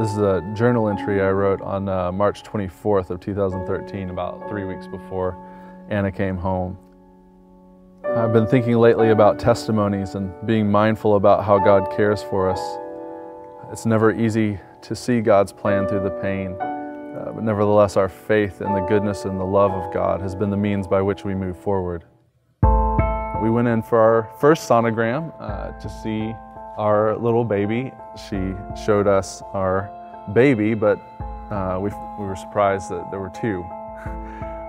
This is a journal entry I wrote on March 24th of 2013, about 3 weeks before Anna came home. I've been thinking lately about testimonies and being mindful about how God cares for us. It's never easy to see God's plan through the pain, but nevertheless our faith in the goodness and the love of God has been the means by which we move forward. We went in for our first sonogram to see our little baby. She showed us our baby, but we were surprised that there were two.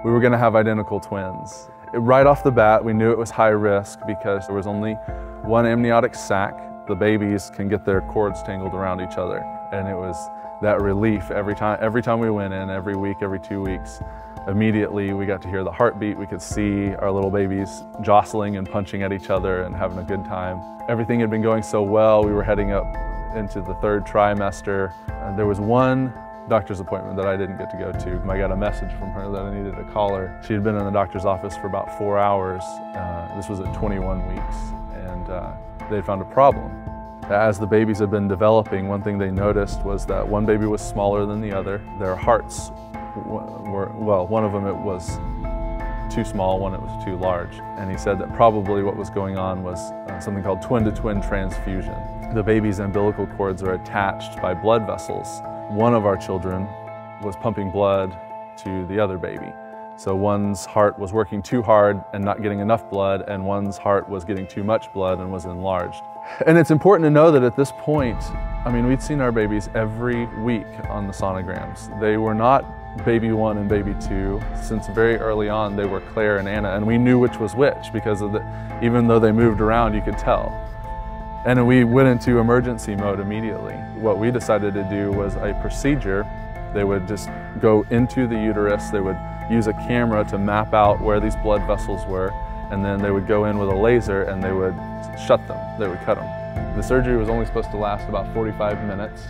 We were going to have identical twins. Right off the bat, we knew it was high risk because there was only one amniotic sac. The babies can get their cords tangled around each other, and it was that relief every time we went in, every week, every 2 weeks. Immediately we got to hear the heartbeat. We could see our little babies jostling and punching at each other and having a good time. Everything had been going so well. We were heading up into the third trimester. There was one doctor's appointment that I didn't get to go to. I got a message from her that I needed to call her. She had been in the doctor's office for about 4 hours. This was at 21 weeks, and they had found a problem. As the babies had been developing, one thing they noticed was that one baby was smaller than the other. Their hearts were, well, one of them it was too small, one it was too large. And he said that probably what was going on was something called twin-to-twin transfusion. The baby's umbilical cords are attached by blood vessels. One of our children was pumping blood to the other baby. So one's heart was working too hard and not getting enough blood, and one's heart was getting too much blood and was enlarged. And it's important to know that at this point, I mean, we'd seen our babies every week on the sonograms. They were not baby one and baby two. Since very early on, they were Claire and Anna, and we knew which was which because of even though they moved around, you could tell. And we went into emergency mode immediately. What we decided to do was a procedure. They would just go into the uterus, they would use a camera to map out where these blood vessels were, and then they would go in with a laser and they would shut them, they would cut them. The surgery was only supposed to last about 45 minutes.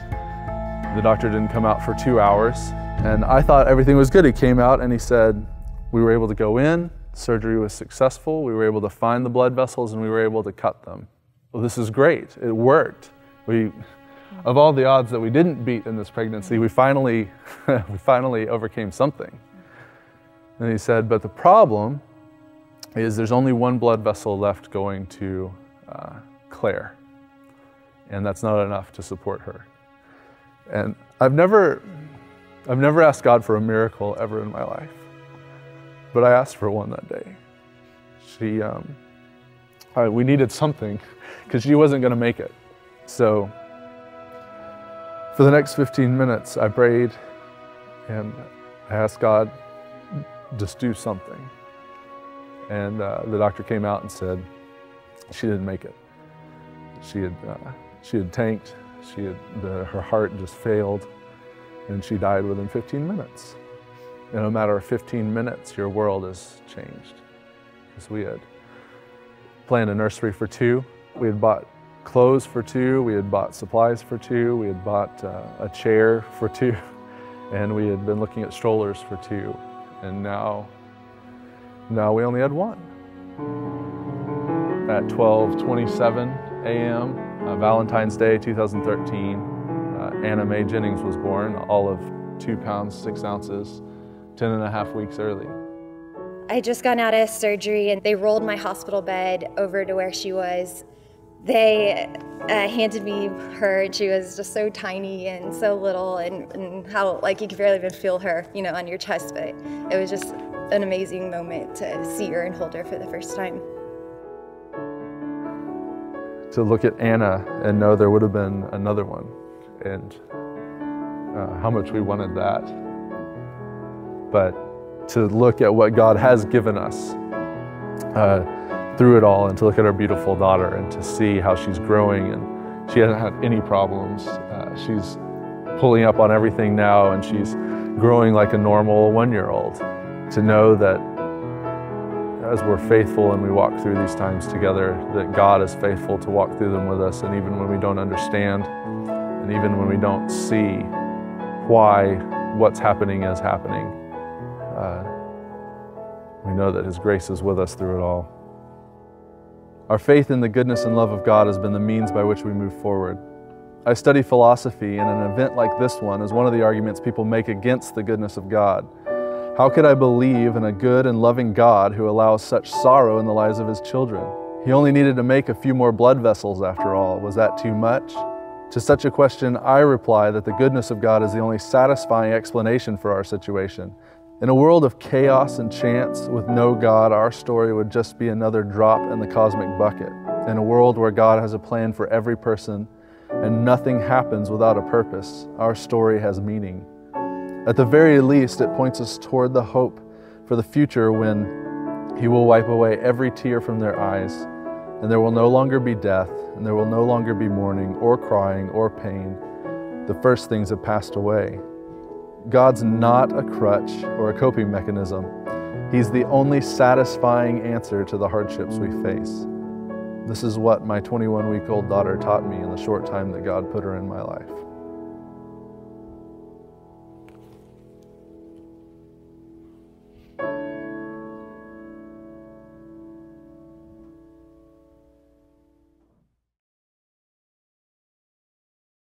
The doctor didn't come out for 2 hours, and I thought everything was good. He came out and he said, we were able to go in, surgery was successful, we were able to find the blood vessels and we were able to cut them. Well, this is great, it worked. Of all the odds that we didn't beat in this pregnancy, we finally overcame something. And he said, but the problem is there's only one blood vessel left going to Claire, and that's not enough to support her. And I've never asked God for a miracle ever in my life, but I asked for one that day. We needed something because she wasn't going to make it. So for the next 15 minutes, I prayed and I asked God, just do something. And the doctor came out and said she didn't make it. She had tanked. Her heart just failed, and she died within 15 minutes. In a matter of 15 minutes, your world has changed. Because we had planned a nursery for two. We had bought clothes for two. We had bought supplies for two. We had bought a chair for two. And we had been looking at strollers for two. And now we only had one. At 12:27 a.m., Valentine's Day 2013, Anna Mae Jennings was born, all of 2 pounds, 6 ounces, 10.5 weeks early. I had just gotten out of surgery and they rolled my hospital bed over to where she was. They handed me her, and she was just so tiny and so little, and how like you could barely even feel her, you know, on your chest, but it was just an amazing moment to see her and hold her for the first time. To look at Anna and know there would have been another one, and how much we wanted that. But to look at what God has given us through it all, and to look at our beautiful daughter and to see how she's growing, and she hasn't had any problems. She's pulling up on everything now, and she's growing like a normal 1-year-old. To know that as we're faithful and we walk through these times together, that God is faithful to walk through them with us, and even when we don't understand, and even when we don't see why what's happening is happening, we know that His grace is with us through it all. Our faith in the goodness and love of God has been the means by which we move forward. I study philosophy, and an event like this one is one of the arguments people make against the goodness of God. How could I believe in a good and loving God who allows such sorrow in the lives of his children? He only needed to make a few more blood vessels after all. Was that too much? To such a question, I reply that the goodness of God is the only satisfying explanation for our situation. In a world of chaos and chance, with no God, our story would just be another drop in the cosmic bucket. In a world where God has a plan for every person and nothing happens without a purpose, our story has meaning. At the very least, it points us toward the hope for the future when He will wipe away every tear from their eyes, and there will no longer be death, and there will no longer be mourning or crying or pain. The first things have passed away. God's not a crutch or a coping mechanism. He's the only satisfying answer to the hardships we face. This is what my 21-week-old daughter taught me in the short time that God put her in my life.